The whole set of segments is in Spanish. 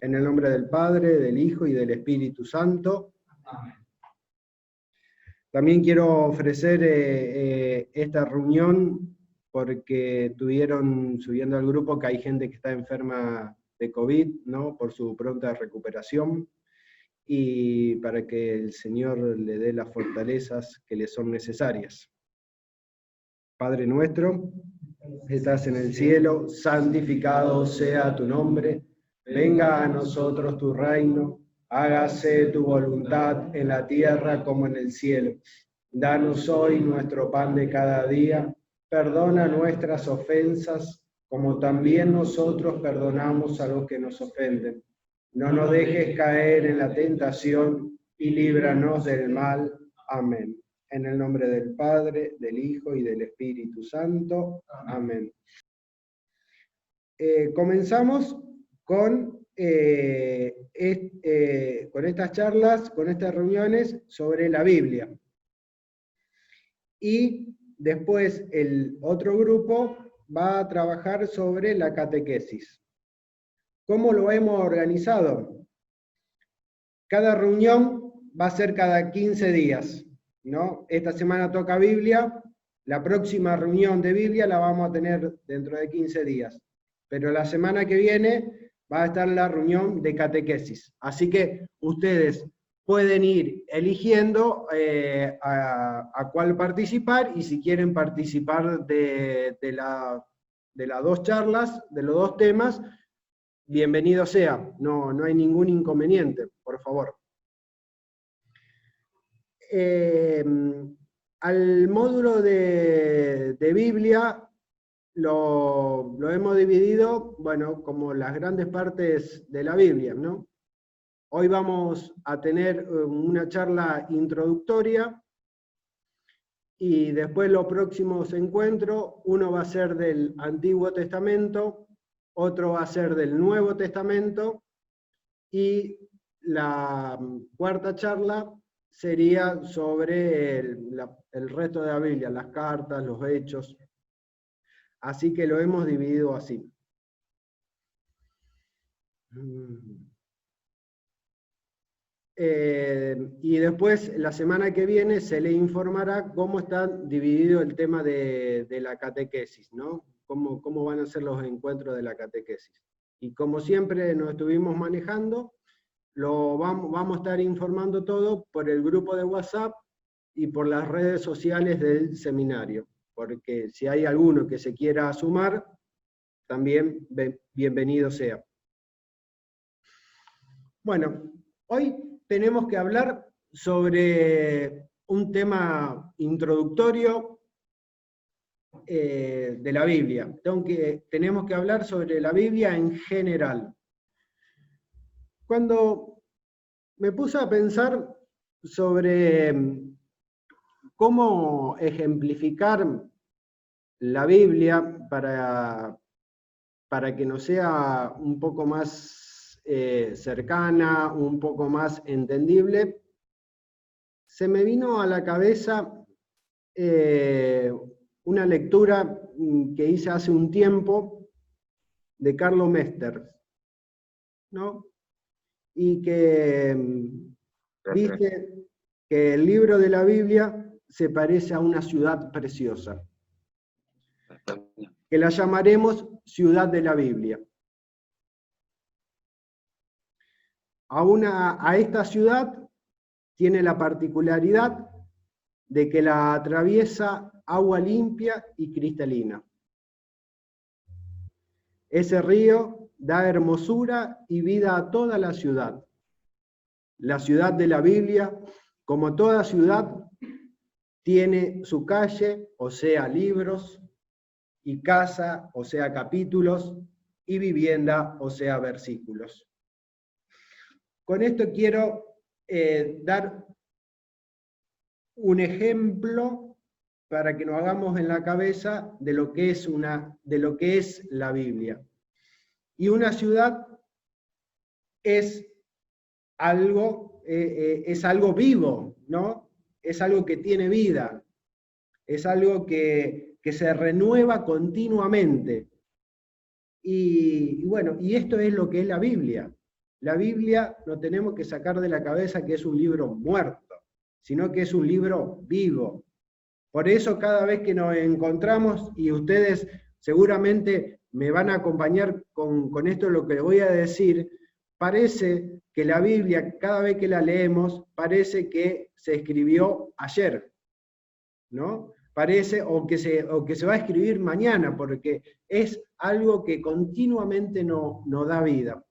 En el nombre del Padre, del Hijo y del Espíritu Santo. Amén. También quiero ofrecer esta reunión porque estuvieron subiendo al grupo que hay gente que está enferma de COVID, ¿no? Por su pronta recuperación, y para que el Señor le dé las fortalezas que le son necesarias. Padre nuestro, que estás en el cielo, santificado sea tu nombre, venga a nosotros tu reino, hágase tu voluntad en la tierra como en el cielo. Danos hoy nuestro pan de cada día, perdona nuestras ofensas, como también nosotros perdonamos a los que nos ofenden. No nos dejes caer en la tentación y líbranos del mal. Amén. En el nombre del Padre, del Hijo y del Espíritu Santo. Amén. Comenzamos con estas charlas, con estas reuniones sobre la Biblia. Y después el otro grupo va a trabajar sobre la catequesis. ¿Cómo lo hemos organizado? Cada reunión va a ser cada 15 días, ¿no? Esta semana toca Biblia, la próxima reunión de Biblia la vamos a tener dentro de 15 días, pero la semana que viene va a estar la reunión de catequesis. Así que ustedes pueden ir eligiendo a cuál participar, y si quieren participar de las dos charlas, de los dos temas, bienvenido sea, no hay ningún inconveniente, por favor. Al módulo de Biblia lo hemos dividido, bueno, como las grandes partes de la Biblia, ¿no? Hoy vamos a tener una charla introductoria, y después los próximos encuentros, uno va a ser del Antiguo Testamento, otro va a ser del Nuevo Testamento, y la cuarta charla sería sobre el resto de la Biblia, las cartas, los hechos. Así que lo hemos dividido así. Y después, la semana que viene, se le informará cómo está dividido el tema de la catequesis, ¿no? Cómo van a ser los encuentros de la catequesis. Y como siempre nos estuvimos manejando, vamos a estar informando todo por el grupo de WhatsApp y por las redes sociales del seminario, porque si hay alguno que se quiera sumar, también bienvenido sea. Bueno, hoy tenemos que hablar sobre un tema introductorio de la Biblia. Tenemos que hablar sobre la Biblia en general. Cuando me puse a pensar sobre cómo ejemplificar la Biblia para que nos sea un poco más cercana, un poco más entendible, se me vino a la cabeza una lectura que hice hace un tiempo de Carlo Mester, ¿no? Y que dice que el libro de la Biblia se parece a una ciudad preciosa, que la llamaremos Ciudad de la Biblia. A esta ciudad tiene la particularidad de que la atraviesa agua limpia y cristalina. Ese río da hermosura y vida a toda la ciudad. La ciudad de la Biblia, como toda ciudad, tiene su calle, o sea, libros, y casa, o sea, capítulos, y vivienda, o sea, versículos. Con esto quiero dar un ejemplo para que nos hagamos en la cabeza de lo que es la Biblia. Y una ciudad es algo vivo, ¿no? Es algo que tiene vida, es algo que se renueva continuamente. Y bueno, y esto es lo que es la Biblia. La Biblia no tenemos que sacar de la cabeza que es un libro muerto, sino que es un libro vivo. Por eso cada vez que nos encontramos, y ustedes seguramente me van a acompañar con esto lo que les voy a decir, parece que la Biblia, cada vez que la leemos, parece que se escribió ayer, ¿no? Parece, o que se va a escribir mañana, porque es algo que continuamente nos da vida.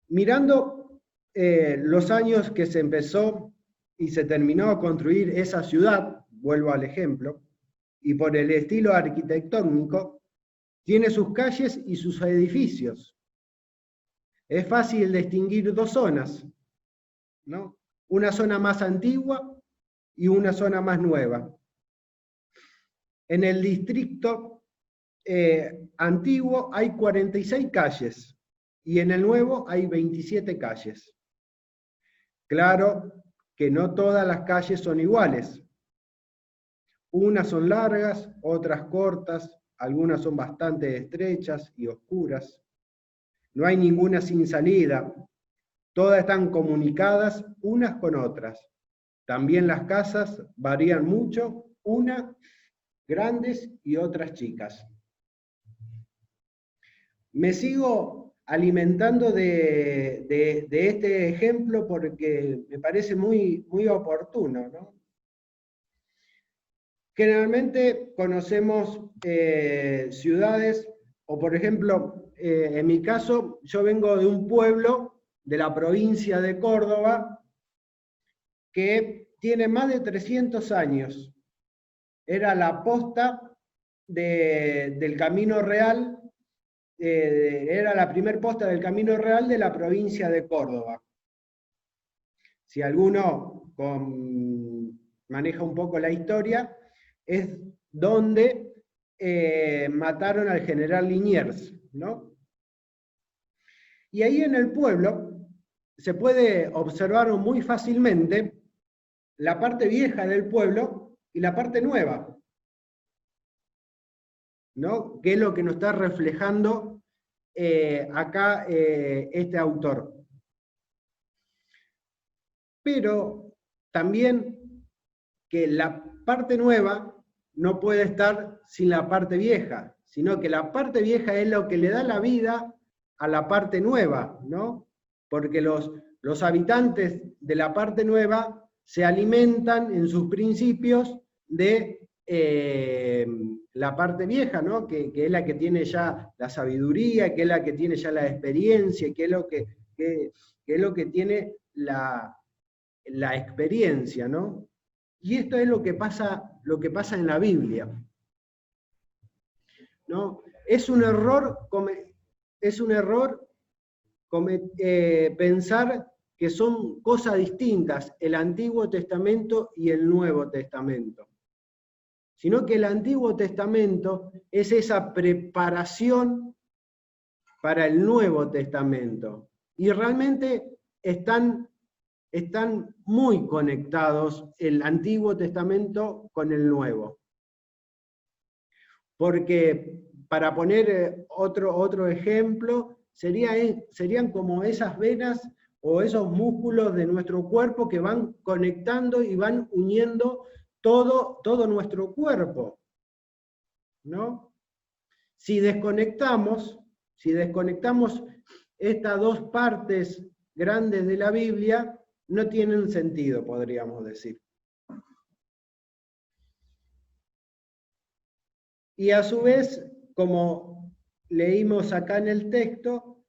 Mirando los años que se empezó y se terminó a construir esa ciudad, vuelvo al ejemplo, y por el estilo arquitectónico, tiene sus calles y sus edificios. Es fácil distinguir dos zonas, ¿no? Una zona más antigua y una zona más nueva. En el distrito antiguo hay 46 calles y en el nuevo hay 27 calles. Claro que no todas las calles son iguales. Unas son largas, otras cortas, algunas son bastante estrechas y oscuras. No hay ninguna sin salida. Todas están comunicadas unas con otras. También las casas varían mucho, unas grandes y otras chicas. Me sigo alimentando de este ejemplo porque me parece muy, muy oportuno, ¿no? Generalmente conocemos ciudades, o por ejemplo, en mi caso, yo vengo de un pueblo de la provincia de Córdoba que tiene más de 300 años. Era la posta del Camino Real, era la primer posta del Camino Real de la provincia de Córdoba. Si alguno maneja un poco la historia, es donde mataron al general Liniers, ¿no? Y ahí en el pueblo se puede observar muy fácilmente la parte vieja del pueblo y la parte nueva, ¿no? Que es lo que nos está reflejando acá este autor. Pero también que la parte nueva no puede estar sin la parte vieja, sino que la parte vieja es lo que le da la vida a la parte nueva, ¿no? Porque los habitantes de la parte nueva se alimentan en sus principios de la parte vieja, ¿no? Que es la que tiene ya la sabiduría, que es la que tiene ya la experiencia, que es lo que tiene la experiencia, ¿no? Y esto es lo que pasa en la Biblia, ¿no? Es un error pensar que son cosas distintas el Antiguo Testamento y el Nuevo Testamento, sino que el Antiguo Testamento es esa preparación para el Nuevo Testamento. Y realmente están muy conectados el Antiguo Testamento con el Nuevo. Porque, para poner otro ejemplo, serían como esas venas o esos músculos de nuestro cuerpo que van conectando y van uniendo todo nuestro cuerpo, ¿no? Si desconectamos estas dos partes grandes de la Biblia, no tienen sentido, podríamos decir. Y a su vez, como leímos acá en el texto,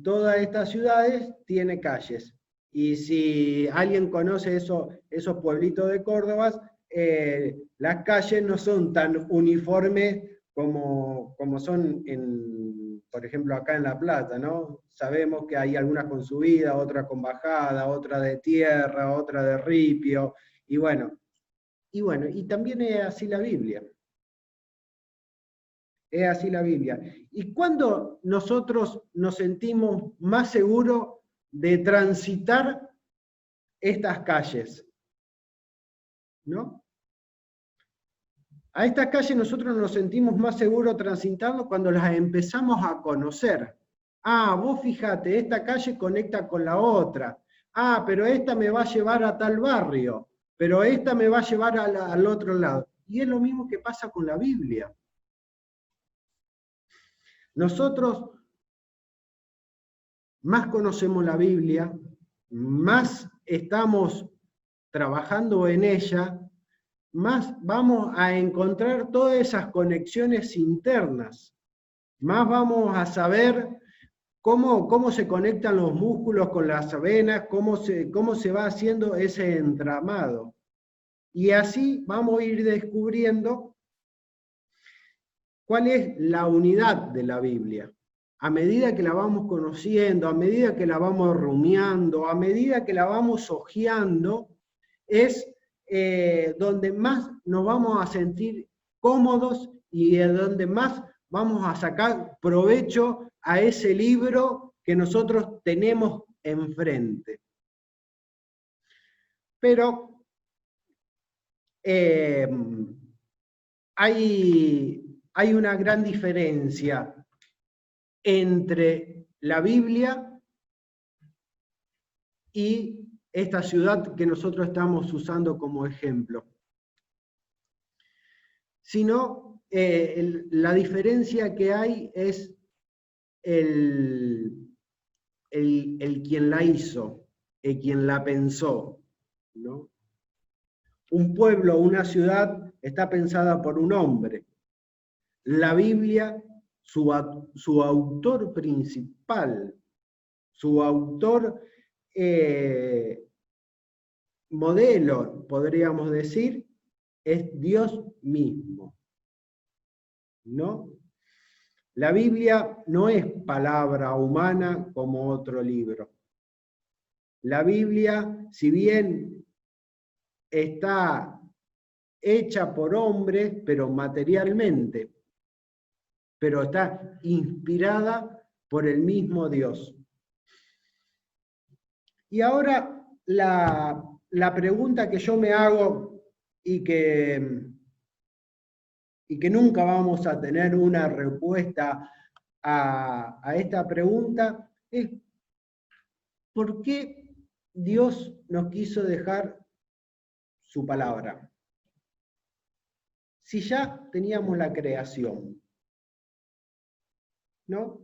todas estas ciudades tienen calles. Y si alguien conoce esos pueblitos de Córdoba, las calles no son tan uniformes como son, por ejemplo, acá en La Plata, ¿no? Sabemos que hay algunas con subida, otras con bajada, otra de tierra, otra de ripio, y también es así la Biblia. Es así la Biblia. ¿Y cuándo nosotros nos sentimos más seguros de transitar estas calles? ¿No? A estas calles nosotros nos sentimos más seguros transitando cuando las empezamos a conocer. Ah, vos fíjate, esta calle conecta con la otra. Ah, pero esta me va a llevar a tal barrio, pero esta me va a llevar al otro lado. Y es lo mismo que pasa con la Biblia. Nosotros más conocemos la Biblia, más estamos trabajando en ella, más vamos a encontrar todas esas conexiones internas, más vamos a saber cómo se conectan los músculos con las venas, cómo se va haciendo ese entramado. Y así vamos a ir descubriendo cuál es la unidad de la Biblia. A medida que la vamos conociendo, a medida que la vamos rumiando, a medida que la vamos hojeando, es donde más nos vamos a sentir cómodos y donde más vamos a sacar provecho a ese libro que nosotros tenemos enfrente. Pero hay una gran diferencia entre la Biblia y esta ciudad que nosotros estamos usando como ejemplo. Sino, la diferencia que hay es el quien la hizo, el quien la pensó, ¿no? Un pueblo, una ciudad está pensada por un hombre. La Biblia, su autor principal, su autor modelo, podríamos decir, es Dios mismo, ¿no? La Biblia no es palabra humana como otro libro. La Biblia, si bien está hecha por hombres, pero materialmente, pero está inspirada por el mismo Dios. Y ahora la pregunta que yo me hago y que nunca vamos a tener una respuesta a esta pregunta es ¿por qué Dios nos quiso dejar su palabra? Si ya teníamos la creación, ¿no?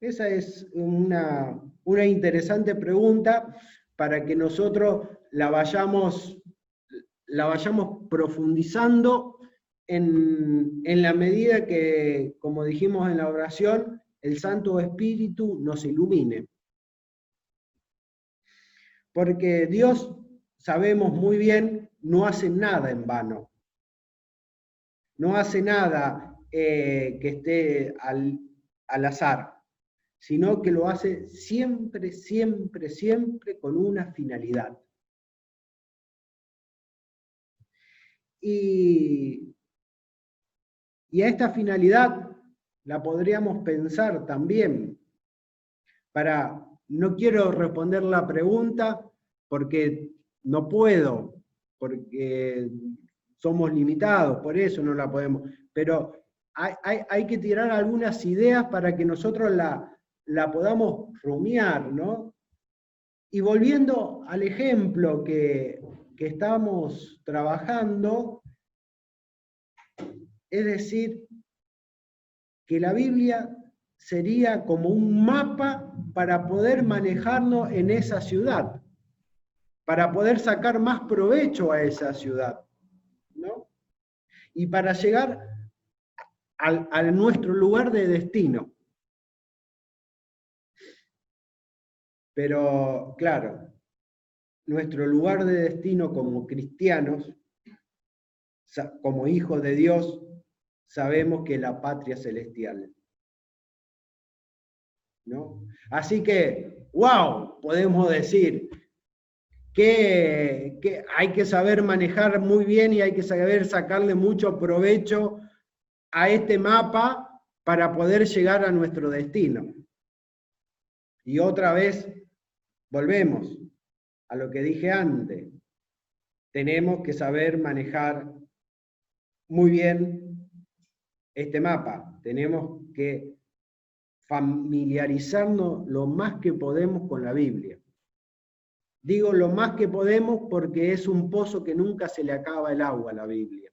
Esa es una interesante pregunta para que nosotros la vayamos profundizando en la medida que, como dijimos en la oración, el Santo Espíritu nos ilumine. Porque Dios, sabemos muy bien, no hace nada en vano. No hace nada que esté al azar, sino que lo hace siempre, siempre, siempre con una finalidad. Y a esta finalidad la podríamos pensar también no quiero responder la pregunta porque no puedo, porque somos limitados, por eso no la podemos, pero hay que tirar algunas ideas para que nosotros la podamos rumiar, ¿no? Y volviendo al ejemplo que estamos trabajando, es decir, que la Biblia sería como un mapa para poder manejarnos en esa ciudad, para poder sacar más provecho a esa ciudad, ¿no? Y para llegar a nuestro lugar de destino. Pero, claro, nuestro lugar de destino como cristianos, como hijos de Dios, sabemos que la patria celestial, ¿no? Así que, wow, podemos decir que hay que saber manejar muy bien y hay que saber sacarle mucho provecho a este mapa para poder llegar a nuestro destino. Y otra vez, volvemos a lo que dije antes. Tenemos que saber manejar muy bien este mapa. Tenemos que familiarizarnos lo más que podemos con la Biblia. Digo lo más que podemos porque es un pozo que nunca se le acaba el agua a la Biblia.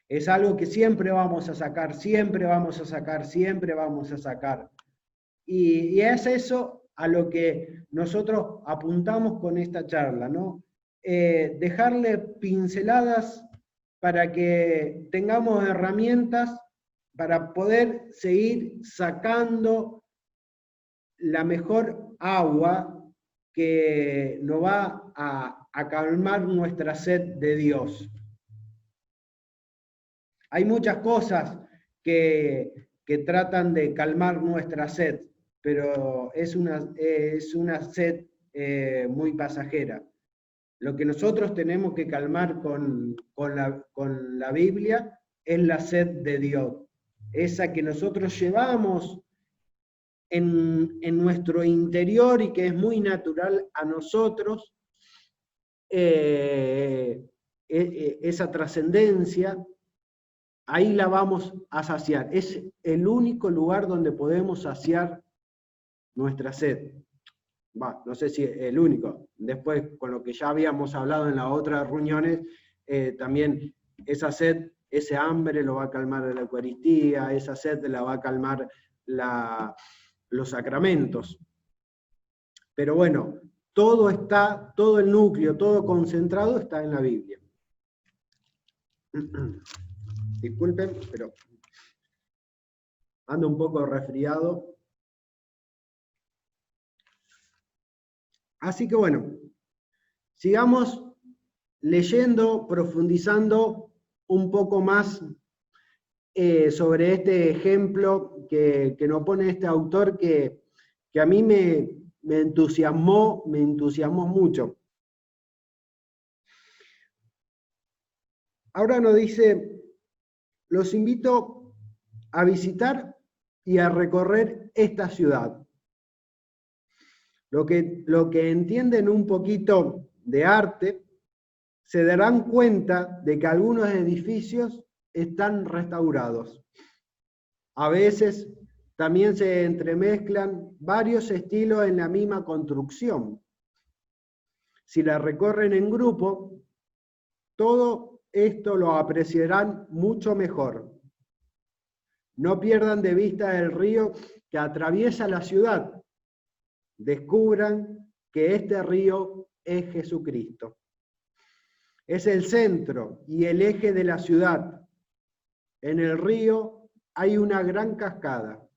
Es algo que siempre vamos a sacar, siempre vamos a sacar, siempre vamos a sacar. Y es eso a lo que nosotros apuntamos con esta charla, ¿no? Dejarle pinceladas para que tengamos herramientas para poder seguir sacando la mejor agua que nos va a calmar nuestra sed de Dios. Hay muchas cosas que tratan de calmar nuestra sed, pero es una sed muy pasajera. Lo que nosotros tenemos que calmar con la Biblia es la sed de Dios, esa que nosotros llevamos en nuestro interior y que es muy natural a nosotros, esa trascendencia, ahí la vamos a saciar. Es el único lugar donde podemos saciar nuestra sed. No sé si el único. Después, con lo que ya habíamos hablado en las otras reuniones, también esa sed, ese hambre lo va a calmar la Eucaristía, esa sed la va a calmar los sacramentos. Pero bueno, todo el núcleo, todo concentrado está en la Biblia. Disculpen, pero ando un poco resfriado. Así que bueno, sigamos leyendo, profundizando un poco más sobre este ejemplo que nos pone este autor que a mí me entusiasmó mucho. Ahora nos dice, los invito a visitar y a recorrer esta ciudad. Lo que entienden un poquito de arte, se darán cuenta de que algunos edificios están restaurados. A veces también se entremezclan varios estilos en la misma construcción. Si la recorren en grupo, todo esto lo apreciarán mucho mejor. No pierdan de vista el río que atraviesa la ciudad. Descubran que este río es Jesucristo. Es el centro y el eje de la ciudad. En el río hay una gran cascada,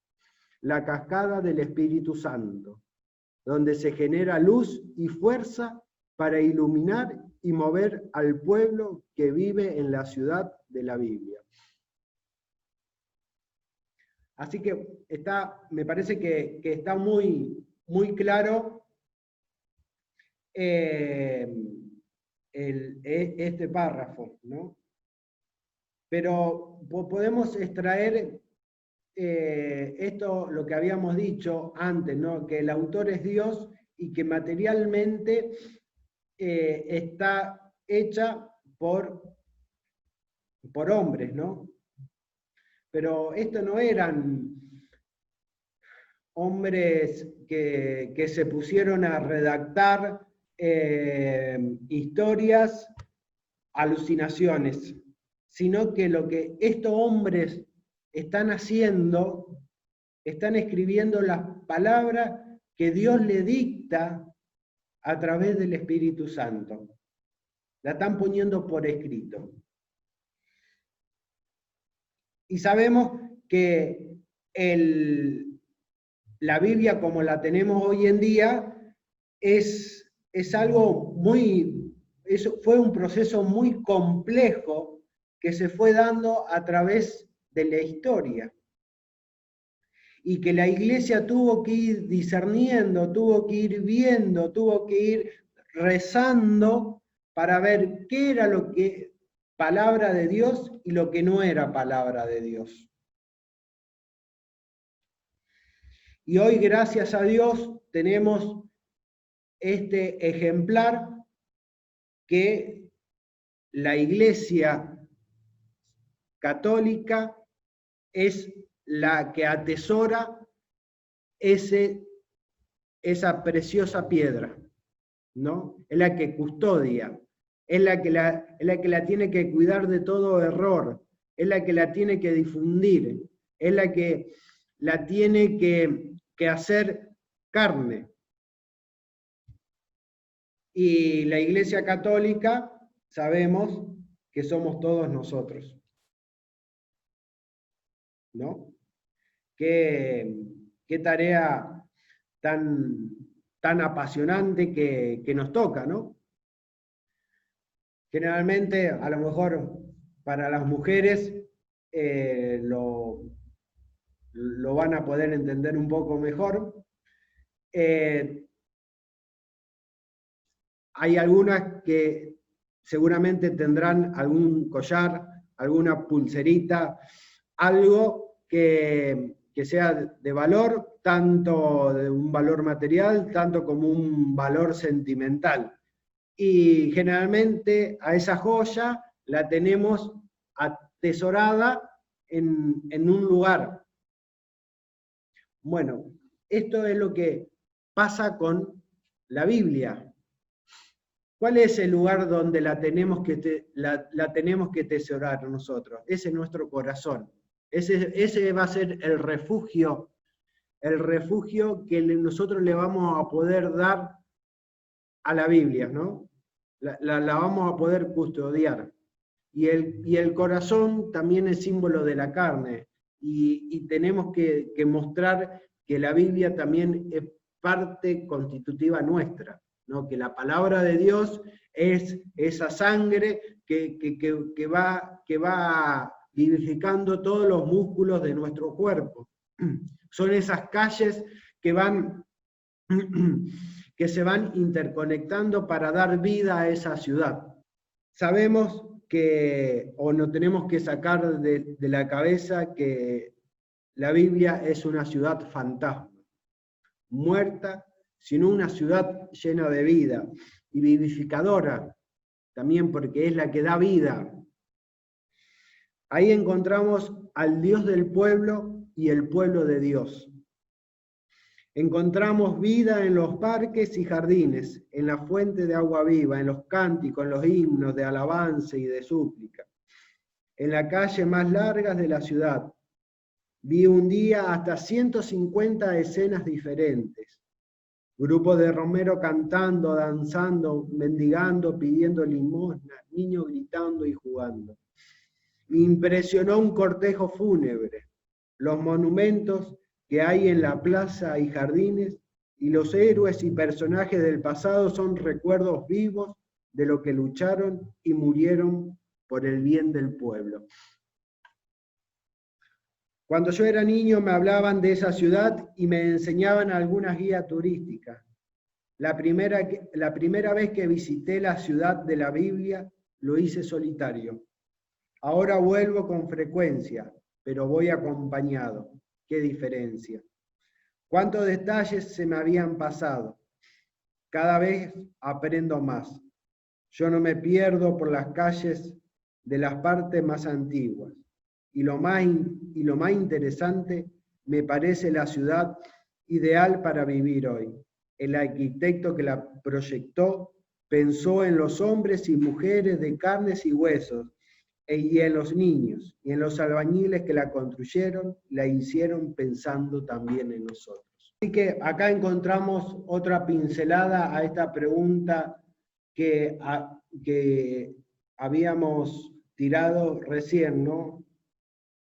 la cascada del Espíritu Santo, donde se genera luz y fuerza para iluminar y mover al pueblo que vive en la ciudad de la Biblia. Así que me parece que está muy, muy claro este párrafo, ¿no? Pero podemos extraer esto, lo que habíamos dicho antes, ¿no? Que el autor es Dios y que materialmente está hecha por hombres, ¿no? Pero estos no eran hombres que se pusieron a redactar historias, alucinaciones, sino que lo que estos hombres están haciendo, están escribiendo las palabras que Dios le dicta a través del Espíritu Santo. La están poniendo por escrito. Y sabemos que la Biblia como la tenemos hoy en día es algo fue un proceso muy complejo que se fue dando a través de la historia. Y que la iglesia tuvo que ir discerniendo, tuvo que ir viendo, tuvo que ir rezando para ver qué era lo que palabra de Dios y lo que no era palabra de Dios. Y hoy, gracias a Dios, tenemos este ejemplar que la iglesia católica es la que atesora esa preciosa piedra, ¿no? Es la que custodia, es la que la tiene que cuidar de todo error, es la que la tiene que difundir, es la que la tiene que hacer carne. Y la Iglesia Católica sabemos que somos todos nosotros, ¿no? Qué tarea tan apasionante que nos toca, ¿no? Generalmente, a lo mejor para las mujeres lo van a poder entender un poco mejor. Hay algunas que seguramente tendrán algún collar, alguna pulserita, algo que sea de valor, tanto de un valor material, tanto como un valor sentimental. Y generalmente a esa joya la tenemos atesorada en un lugar. Bueno, esto es lo que pasa con la Biblia. ¿Cuál es el lugar donde la tenemos que tesorar nosotros? Ese es nuestro corazón. Ese va a ser el refugio que nosotros le vamos a poder dar a la Biblia, ¿no? La vamos a poder custodiar. Y el corazón también es símbolo de la carne. Y tenemos que mostrar que la Biblia también es parte constitutiva nuestra, ¿no? Que la palabra de Dios es esa sangre que va vivificando todos los músculos de nuestro cuerpo. Son esas calles que se van interconectando para dar vida a esa ciudad. Sabemos o no tenemos que sacar de la cabeza que la Biblia es una ciudad fantasma, muerta, sino una ciudad llena de vida y vivificadora, también porque es la que da vida. Ahí encontramos al Dios del pueblo y el pueblo de Dios. Encontramos vida en los parques y jardines, en la fuente de agua viva, en los cánticos, en los himnos de alabanza y de súplica, en la calle más largas de la ciudad. Vi un día hasta 150 escenas diferentes. Grupos de romeros cantando, danzando, mendigando, pidiendo limosna, niños gritando y jugando. Me impresionó un cortejo fúnebre, los monumentos que hay en la plaza y jardines, y los héroes y personajes del pasado son recuerdos vivos de lo que lucharon y murieron por el bien del pueblo. Cuando yo era niño me hablaban de esa ciudad y me enseñaban algunas guías turísticas. La primera vez que visité la ciudad de la Biblia lo hice solitario. Ahora vuelvo con frecuencia, pero voy acompañado. ¡Qué diferencia! ¿Cuántos detalles se me habían pasado? Cada vez aprendo más. Yo no me pierdo por las calles de las partes más antiguas. Y lo más interesante me parece la ciudad ideal para vivir hoy. El arquitecto que la proyectó pensó en los hombres y mujeres de carnes y huesos, y en los niños, y en los albañiles que la construyeron, la hicieron pensando también en nosotros. Así que acá encontramos otra pincelada a esta pregunta que habíamos tirado recién, ¿no?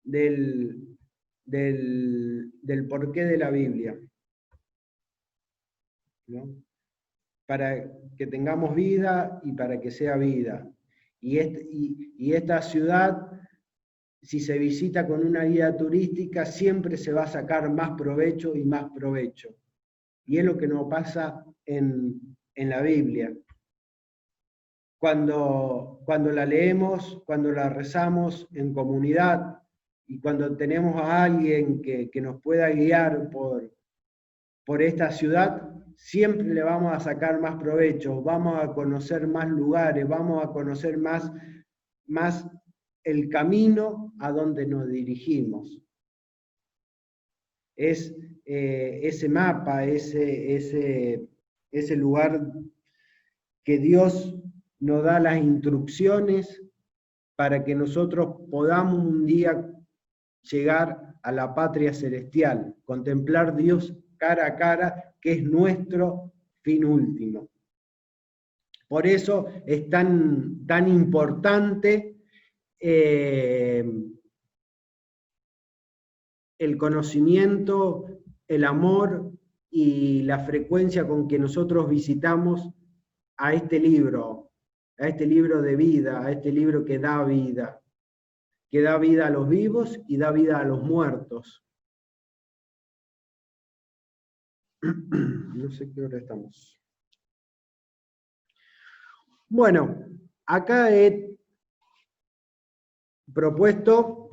Del porqué de la Biblia, ¿no? Para que tengamos vida y para que sea vida. Y esta ciudad, si se visita con una guía turística, siempre se va a sacar más provecho y más provecho. Y es lo que nos pasa en la Biblia. Cuando la leemos, cuando la rezamos en comunidad, y cuando tenemos a alguien que nos pueda guiar por esta ciudad, siempre le vamos a sacar más provecho, vamos a conocer más lugares, vamos a conocer más el camino a donde nos dirigimos. Es ese mapa, ese lugar que Dios nos da las instrucciones para que nosotros podamos un día llegar a la patria celestial, contemplar a Dios cara a cara, que es nuestro fin último. Por eso es tan importante el conocimiento, el amor y la frecuencia con que nosotros visitamos a este libro de vida, a este libro que da vida a los vivos y da vida a los muertos. No sé qué hora estamos. Bueno, acá he propuesto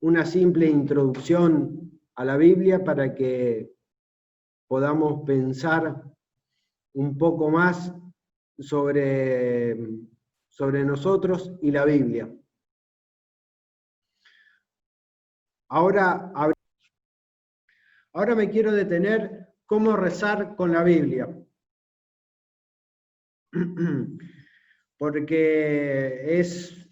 una simple introducción a la Biblia para que podamos pensar un poco más sobre nosotros y la Biblia. Ahora me quiero detener cómo rezar con la Biblia. Porque es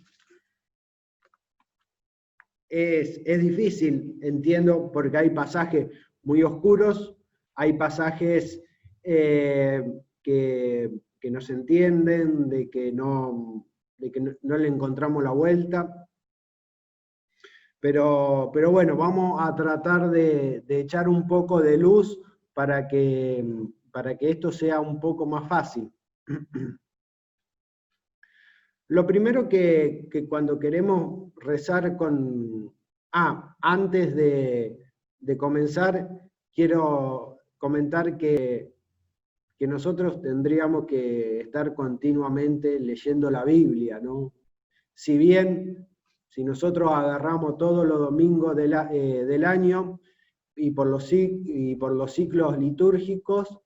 difícil, entiendo, porque hay pasajes muy oscuros, hay pasajes que no se entienden, de que no le encontramos la vuelta. Pero bueno, vamos a tratar de echar un poco de luz para que esto sea un poco más fácil. Lo primero que cuando queremos rezar antes de comenzar, quiero comentar que nosotros tendríamos que estar continuamente leyendo la Biblia, ¿no? Si nosotros agarramos todos los domingos del año y por los ciclos litúrgicos,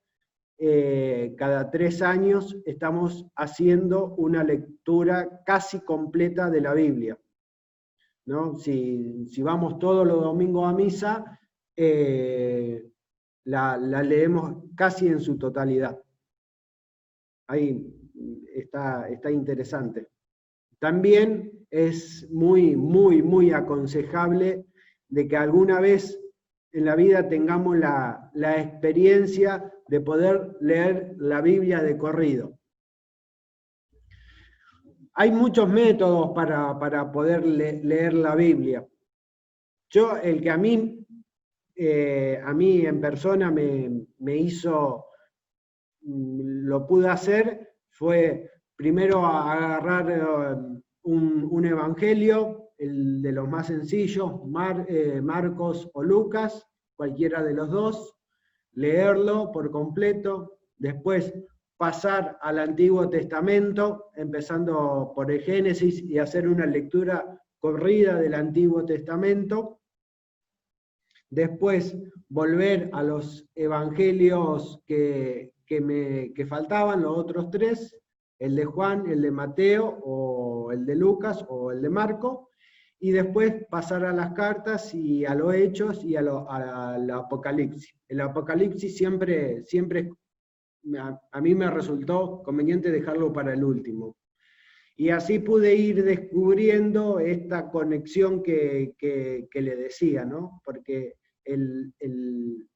cada 3 años estamos haciendo una lectura casi completa de la Biblia, ¿no? Si vamos todos los domingos a misa, la leemos casi en su totalidad. Ahí está interesante. También es muy, muy, muy aconsejable de que alguna vez en la vida tengamos la experiencia de poder leer la Biblia de corrido. Hay muchos métodos para poder leer la Biblia. El que a mí en persona me hizo, lo pude hacer, fue primero agarrar un evangelio, el de los más sencillos, Marcos o Lucas, cualquiera de los dos, leerlo por completo, después pasar al Antiguo Testamento, empezando por el Génesis y hacer una lectura corrida del Antiguo Testamento, después volver a los evangelios que faltaban, los otros 3, el de Juan, el de Mateo, o el de Lucas, o el de Marco, y después pasar a las cartas y a los hechos y al Apocalipsis. El Apocalipsis siempre a mí me resultó conveniente dejarlo para el último. Y así pude ir descubriendo esta conexión que le decía, ¿no? Porque el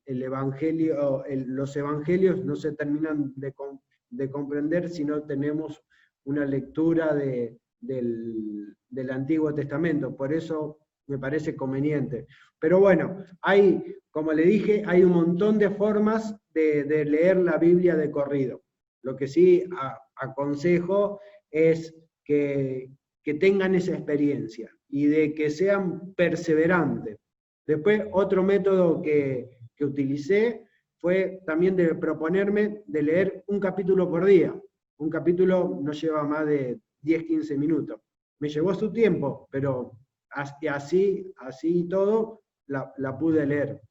evangelio, los evangelios no se terminan de comprender si no tenemos una lectura del Antiguo Testamento. Por eso me parece conveniente. Pero bueno, como le dije, hay un montón de formas de leer la Biblia de corrido. Lo que sí aconsejo es que tengan esa experiencia y de que sean perseverantes. Después, otro método que utilicé fue también de proponerme de leer un capítulo por día. Un capítulo no lleva más de 10-15 minutos. Me llevó su tiempo, pero así y todo la pude leer.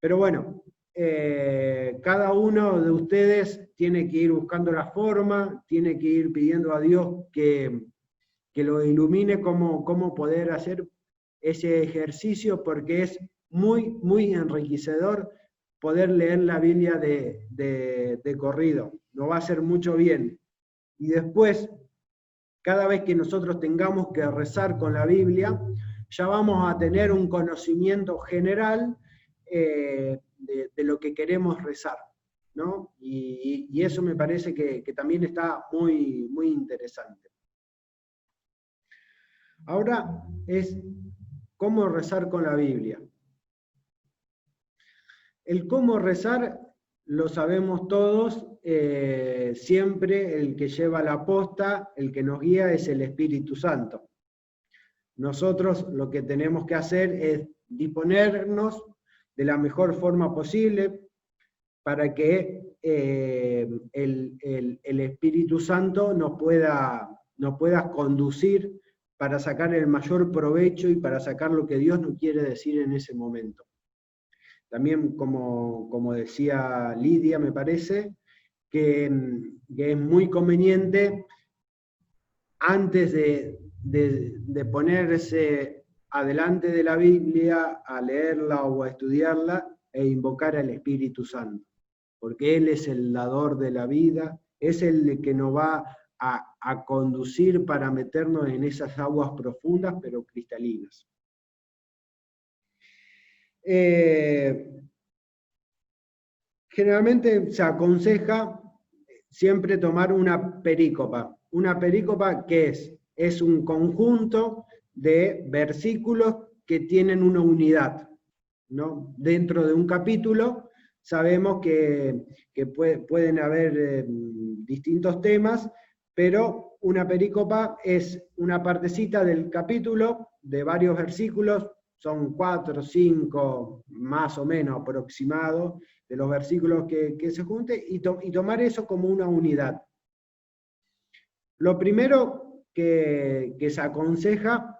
Pero bueno, cada uno de ustedes tiene que ir buscando la forma, tiene que ir pidiendo a Dios que lo ilumine cómo poder hacer ese ejercicio, porque es muy, muy enriquecedor poder leer la Biblia de corrido. Nos va a hacer mucho bien. Y después, cada vez que nosotros tengamos que rezar con la Biblia, ya vamos a tener un conocimiento general de lo que queremos rezar, ¿no? Y eso me parece que también está muy, muy interesante. Ahora es cómo rezar con la Biblia. El cómo rezar lo sabemos todos, siempre el que lleva la posta, el que nos guía es el Espíritu Santo. Nosotros lo que tenemos que hacer es disponernos de la mejor forma posible para que el Espíritu Santo nos pueda conducir para sacar el mayor provecho y para sacar lo que Dios nos quiere decir en ese momento. También, como decía Lidia, me parece, que es muy conveniente, antes de ponerse adelante de la Biblia a leerla o a estudiarla, e invocar al Espíritu Santo, porque Él es el dador de la vida, es el que nos va a conducir para meternos en esas aguas profundas pero cristalinas. Generalmente se aconseja siempre tomar una perícopa. Una perícopa, ¿qué es un conjunto de versículos que tienen una unidad, ¿no? Dentro de un capítulo sabemos que pueden haber distintos temas, pero una perícopa es una partecita del capítulo de varios versículos, son 4, 5, más o menos aproximados, de los versículos que se junten, y tomar eso como una unidad. Lo primero que se aconseja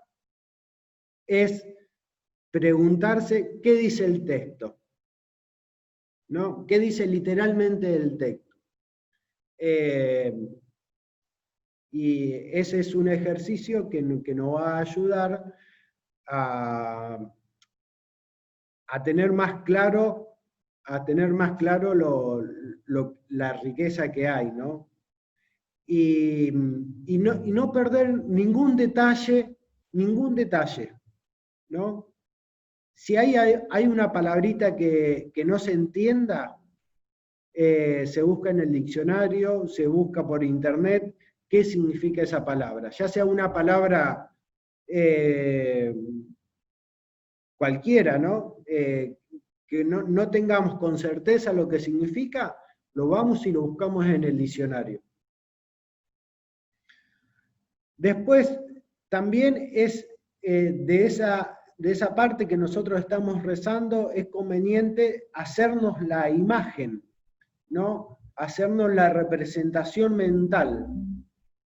es preguntarse qué dice el texto, ¿no? ¿Qué dice literalmente el texto? Y ese es un ejercicio que nos va a ayudar a tener más claro, la riqueza que hay, ¿no? Y no perder ningún detalle, ¿no? Si hay una palabrita que no se entienda, se busca en el diccionario, se busca por internet qué significa esa palabra, ya sea una palabra cualquiera, ¿no? Que no tengamos con certeza lo que significa, lo vamos y lo buscamos en el diccionario. Después, también es de esa parte que nosotros estamos rezando, es conveniente hacernos la imagen, ¿no? Hacernos la representación mental.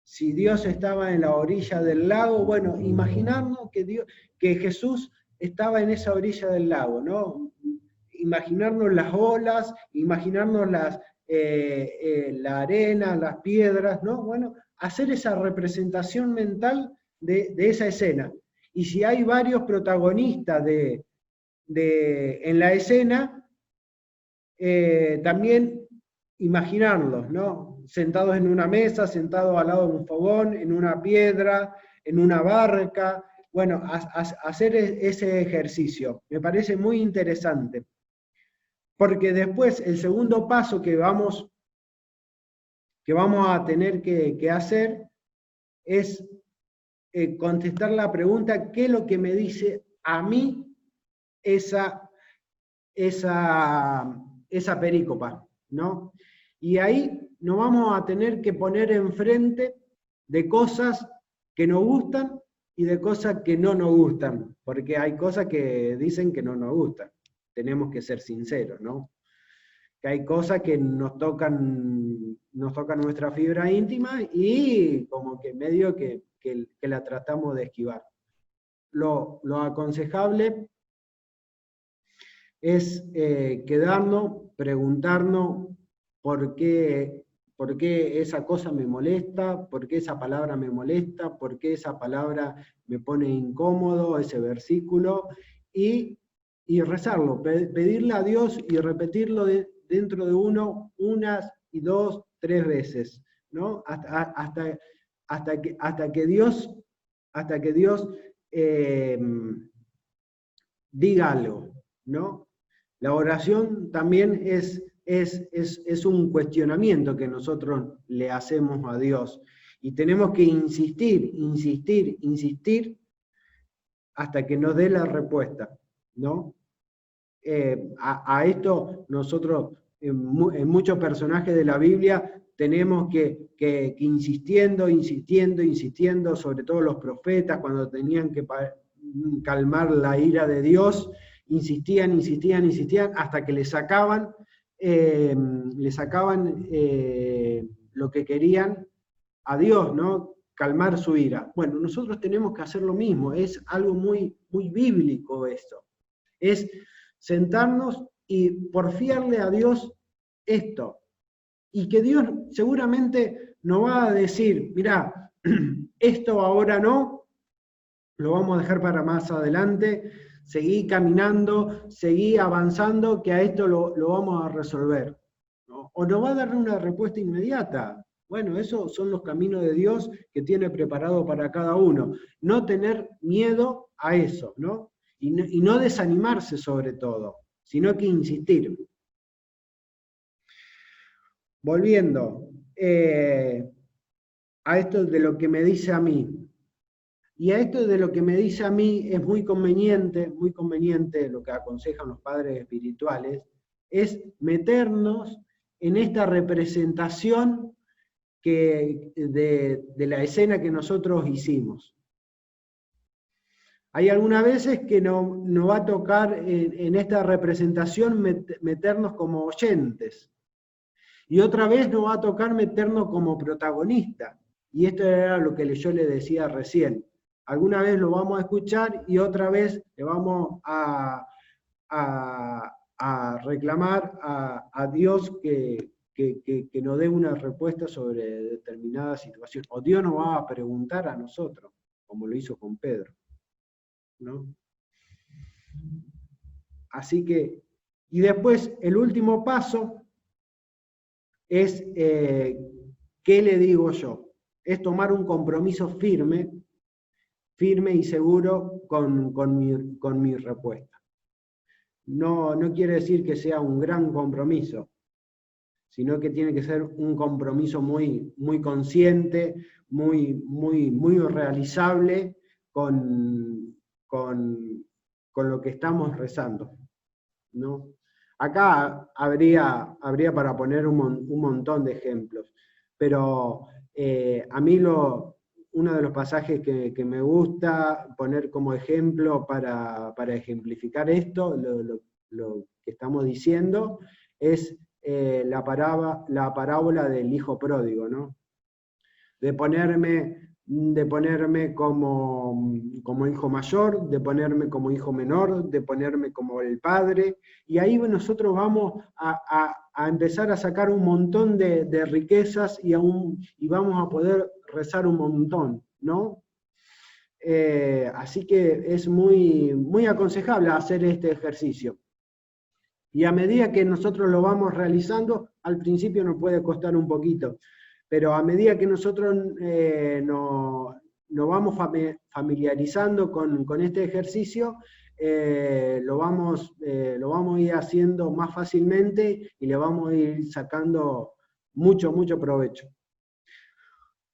Si Dios estaba en la orilla del lago, bueno, imaginarnos que Jesús estaba en esa orilla del lago, ¿no? Imaginarnos las olas, imaginarnos la arena, las piedras, ¿no? Bueno, hacer esa representación mental de esa escena. Y si hay varios protagonistas en la escena, también imaginarlos, ¿no? Sentados en una mesa, sentados al lado de un fogón, en una piedra, en una barca. Bueno, hacer ese ejercicio. Me parece muy interesante. Porque después el segundo paso que vamos a tener que hacer es contestar la pregunta, ¿qué es lo que me dice a mí esa perícopa, ¿no? Y ahí nos vamos a tener que poner enfrente de cosas que nos gustan y de cosas que no nos gustan, porque hay cosas que dicen que no nos gustan, tenemos que ser sinceros, ¿no? Que hay cosas que nos tocan nuestra fibra íntima y como que medio que la tratamos de esquivar. Lo aconsejable es quedarnos, preguntarnos por qué esa cosa me molesta, por qué esa palabra me molesta, por qué esa palabra me pone incómodo, ese versículo, y rezarlo, pedirle a Dios y repetirlo dentro de uno unas y dos, tres veces, ¿no? Hasta que Dios diga algo, ¿no? La oración también es un cuestionamiento que nosotros le hacemos a Dios. Y tenemos que insistir, insistir, insistir hasta que nos dé la respuesta, ¿no? A esto nosotros, en muchos personajes de la Biblia, tenemos que insistiendo, insistiendo, insistiendo, sobre todo los profetas, cuando tenían que calmar la ira de Dios, insistían, insistían, insistían, hasta que le sacaban lo que querían a Dios, ¿no? Calmar su ira. Bueno, nosotros tenemos que hacer lo mismo, es algo muy, muy bíblico esto. Es sentarnos y porfiarle a Dios esto. Y que Dios seguramente nos va a decir, mirá, esto ahora no, lo vamos a dejar para más adelante, seguí caminando, seguí avanzando, que a esto lo vamos a resolver, ¿no? O nos va a dar una respuesta inmediata. Bueno, esos son los caminos de Dios que tiene preparado para cada uno. No tener miedo a eso, ¿no? Y no desanimarse sobre todo, sino que insistir. Volviendo a esto de lo que me dice a mí. Y a esto de lo que me dice a mí es muy conveniente lo que aconsejan los padres espirituales, es meternos en esta representación de la escena que nosotros hicimos. Hay algunas veces que nos va a tocar en esta representación meternos como oyentes. Y otra vez nos va a tocar meternos como protagonistas. Y esto era lo que yo le decía recién. Alguna vez lo vamos a escuchar y otra vez le vamos a reclamar a Dios que nos dé una respuesta sobre determinada situación. O Dios nos va a preguntar a nosotros, como lo hizo con Pedro, ¿no? Así que, y después el último paso es, ¿qué le digo yo? Es tomar un compromiso firme y seguro con mi respuesta. No quiere decir que sea un gran compromiso, sino que tiene que ser un compromiso muy, muy consciente, muy, muy, muy realizable con lo que estamos rezando, ¿no? Acá habría para poner un montón de ejemplos, pero a mí uno de los pasajes que me gusta poner como ejemplo para ejemplificar esto, lo que estamos diciendo, es la parábola del hijo pródigo, ¿no? De ponerme como hijo mayor, de ponerme como hijo menor, de ponerme como el padre, y ahí nosotros vamos a empezar a sacar un montón de riquezas y vamos a poder rezar un montón, ¿no? Así que es muy, muy aconsejable hacer este ejercicio. Y a medida que nosotros lo vamos realizando, al principio nos puede costar un poquito, pero a medida que nosotros nos vamos familiarizando con este ejercicio, lo vamos a ir haciendo más fácilmente y le vamos a ir sacando mucho, mucho provecho.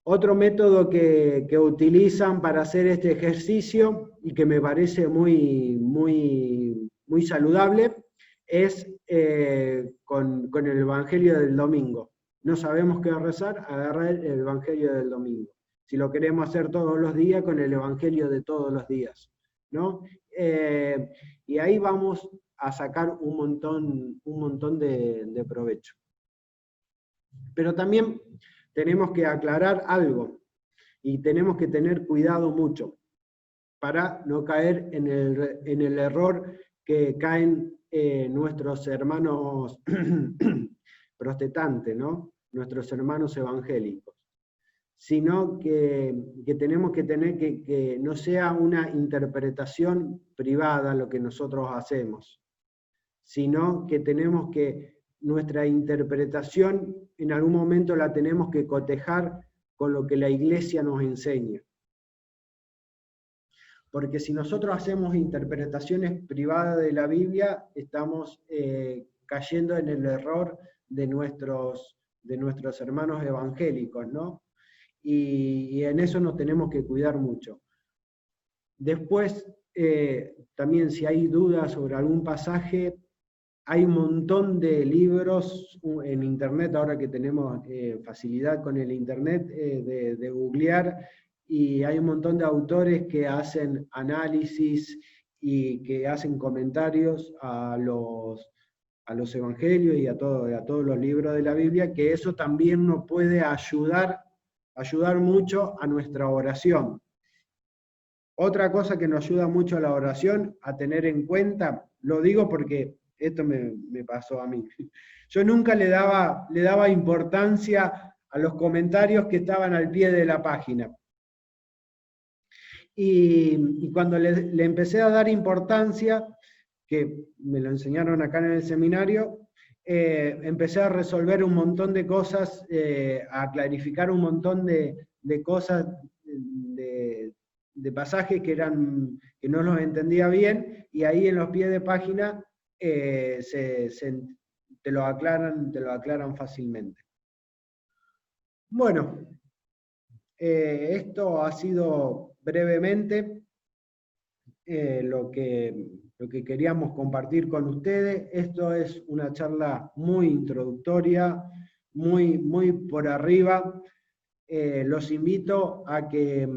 Otro método que utilizan para hacer este ejercicio y que me parece muy, muy, muy saludable es con el Evangelio del domingo. No sabemos qué rezar, agarrar el Evangelio del domingo. Si lo queremos hacer todos los días, con el Evangelio de todos los días, ¿no? Y ahí vamos a sacar un montón de provecho. Pero también tenemos que aclarar algo y tenemos que tener cuidado mucho para no caer en el error que caen nuestros hermanos protestantes, ¿no? Nuestros hermanos evangélicos, sino que tenemos que tener que no sea una interpretación privada lo que nosotros hacemos, sino que tenemos que, nuestra interpretación en algún momento la tenemos que cotejar con lo que la Iglesia nos enseña. Porque si nosotros hacemos interpretaciones privadas de la Biblia, estamos cayendo en el error de nuestros hermanos evangélicos, ¿no? Y en eso nos tenemos que cuidar mucho. Después, también si hay dudas sobre algún pasaje, hay un montón de libros en internet, ahora que tenemos facilidad con el internet, de googlear, y hay un montón de autores que hacen análisis y que hacen comentarios a los evangelios y a todos los libros de la Biblia, que eso también nos puede ayudar mucho a nuestra oración. Otra cosa que nos ayuda mucho a la oración, a tener en cuenta, lo digo porque esto me pasó a mí. Yo nunca le daba importancia a los comentarios que estaban al pie de la página. Y cuando le empecé a dar importancia, que me lo enseñaron acá en el seminario, empecé a resolver un montón de cosas, a clarificar un montón de cosas, de pasajes que no los entendía bien, y ahí en los pies de página te lo aclaran fácilmente. Bueno, esto ha sido brevemente lo que queríamos compartir con ustedes. Esto es una charla muy introductoria, muy por arriba. Los invito a que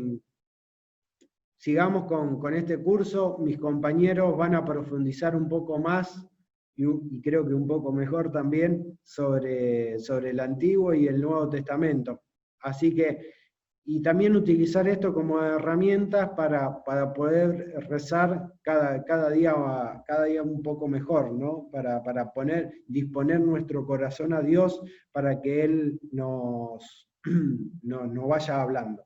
sigamos con este curso. Mis compañeros van a profundizar un poco más, y creo que un poco mejor también, sobre el Antiguo y el Nuevo Testamento. Así que, y también utilizar esto como herramientas para poder rezar cada día un poco mejor, ¿no? Para disponer nuestro corazón a Dios para que Él nos vaya hablando.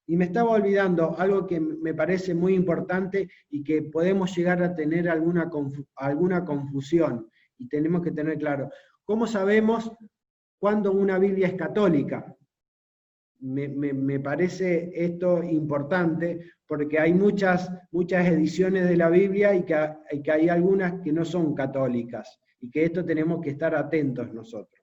Y me estaba olvidando algo que me parece muy importante y que podemos llegar a tener alguna confusión, y tenemos que tener claro. ¿Cómo sabemos cuándo una Biblia es católica? Me parece esto importante porque hay muchas ediciones de la Biblia y que hay algunas que no son católicas, y que esto tenemos que estar atentos nosotros.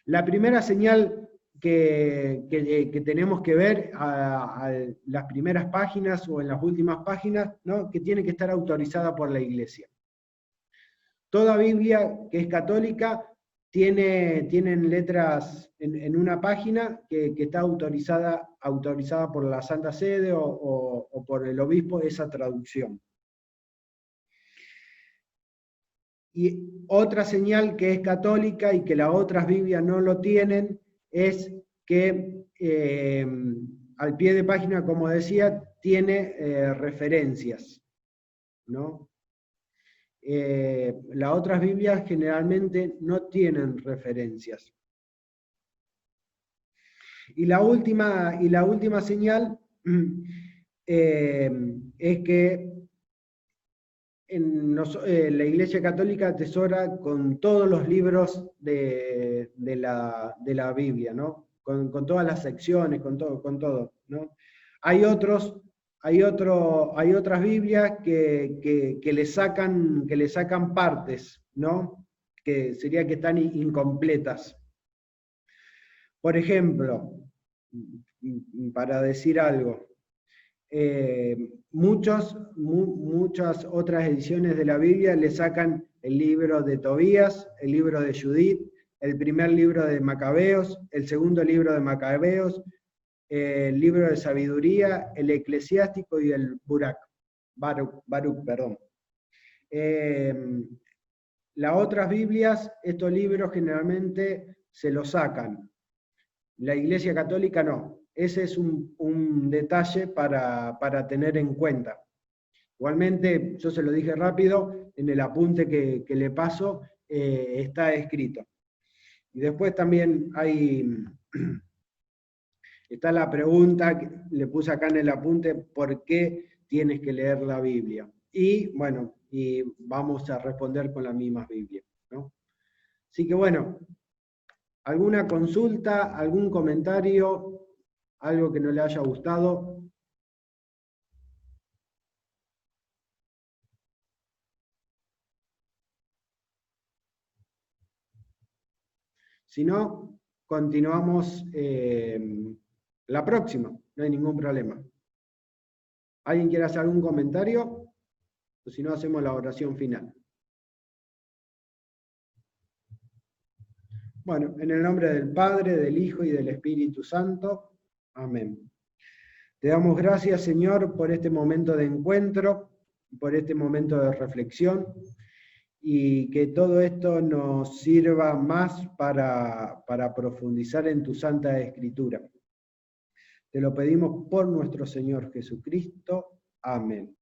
La primera señal que tenemos que ver a las primeras páginas o en las últimas páginas, ¿no? Que tiene que estar autorizada por la Iglesia. Toda Biblia que es católica tienen letras en una página que está autorizada por la Santa Sede o por el obispo, esa traducción. Y otra señal que es católica y que las otras Biblias no lo tienen es que al pie de página, como decía, tiene referencias, ¿no? Las otras Biblias generalmente no tienen referencias. Y la última señal es que la Iglesia Católica atesora con todos los libros de la Biblia, ¿no? Con todas las secciones, con todo, ¿no? Hay otras Biblias que le sacan partes, ¿no? Que sería que están incompletas. Por ejemplo, para decir algo, muchas otras ediciones de la Biblia le sacan el libro de Tobías, el libro de Judith, el primer libro de Macabeos, el segundo libro de Macabeos, el libro de Sabiduría, el Eclesiástico y el Baruch, perdón. Las otras Biblias, estos libros generalmente se los sacan. La Iglesia Católica no. Ese es un detalle para tener en cuenta. Igualmente, yo se lo dije rápido, en el apunte que le paso está escrito. Y después también está la pregunta, que le puse acá en el apunte, ¿por qué tienes que leer la Biblia? Y bueno, y vamos a responder con la misma Biblia, ¿no? Así que bueno, ¿alguna consulta, algún comentario, algo que no le haya gustado? Si no, continuamos la próxima, no hay ningún problema. ¿Alguien quiere hacer algún comentario? O si no, hacemos la oración final. Bueno, en el nombre del Padre, del Hijo y del Espíritu Santo. Amén. Te damos gracias, Señor, por este momento de encuentro, por este momento de reflexión, y que todo esto nos sirva más para profundizar en tu Santa Escritura. Te lo pedimos por nuestro Señor Jesucristo. Amén.